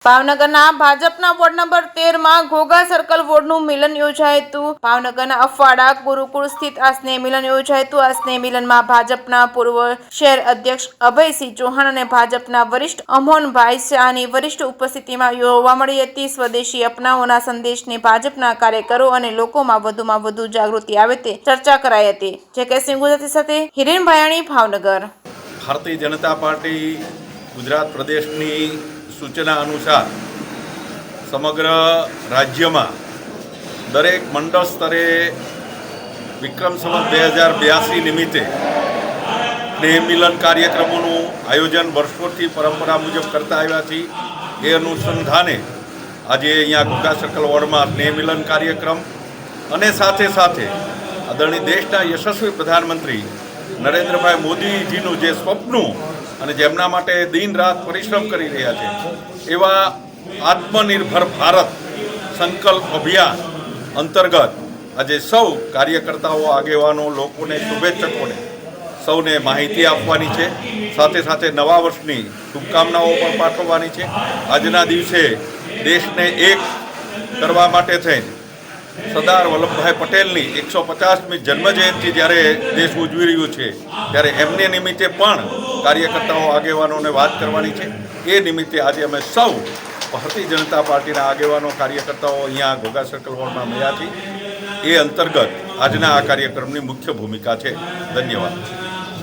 ભાવનગરના ભાજપના ward number 13 માં ઘોઘા સર્કલ વોર્ડનું મિલન યોજાયું હતું। ભાવનગરના અફવાડા ગુરુકુળ સ્થિત આ સ્નેહ મિલન યોજાયું હતું। આ સ્નેહ મિલનમાં ભાજપના પૂર્વ શહેર અધ્યક્ષ અભયસિંહ ચૌહાણ અને ભાજપના વરિષ્ઠ અમોહનભાઈ શાહની વરિષ્ઠ ઉપસ્થિતિમાં જોવા મળી હતી। સ્વદેશી અપનાવોના સંદેશને ભાજપના કાર્યકરો અને લોકોમાં વધુમાં વધુ જાગૃતિ આવે તે ચર્ચા કરાઈ હતી। જે કે સિંહ ગુજરાતી સાથે હિરેન ભાયાણી, ભાવનગર। ભારતીય જનતા પાર્ટી ગુજરાત પ્રદેશની સૂચના અનુસાર સમગ્ર રાજ્યમાં દરેક મંડળ સ્તરે વિક્રમ સંવત 2082 નિમિત્તે સ્નેહ મિલન કાર્યક્રમોનું આયોજન વર્ષોથી પરંપરા મુજબ કરતા આવ્યા છીએ। એ અનુસંધાને આજે અહીંયા ઘોઘા સર્કલ વોર્ડમાં સ્નેહ મિલન કાર્યક્રમ અને સાથે સાથે આદરણીય દેશના યશસ્વી પ્રધાનમંત્રી નરેન્દ્રભાઈ મોદીજીનું જે સ્વપ્નું અને જેમના માટે દિન રાત પરિશ્રમ કરી રહ્યા છે એવા આત્મનિર્ભર ભારત સંકલ્પ અભિયાન અંતર્ગત આજે સૌ કાર્યકર્તાઓ, આગેવાનો, લોકોને, શુભેચ્છકોને સૌને માહિતી આપવાની છે। સાથે સાથે નવા વર્ષની શુભકામનાઓ પણ પાઠવવાની છે। આજના દિવસે દેશને એક કરવા માટે થઈને સરદાર વલ્લભભાઈ પટેલની 150મી જન્મજયંતિ જ્યારે દેશ ઉજવી રહ્યું છે ત્યારે એમને નિમિત્તે પણ કાર્યકર્તાઓ, આગેવાનોને વાત કરવાની છે। એ નિમિત્તે આજે અમે સૌ ભારતીય જનતા પાર્ટીના આગેવાનો, કાર્યકર્તાઓ અહીંયા ઘોઘા સર્કલ વોર્ડમાં મળ્યા છીએ। એ અંતર્ગત આજના આ કાર્યક્રમની મુખ્ય ભૂમિકા છે। ધન્યવાદ।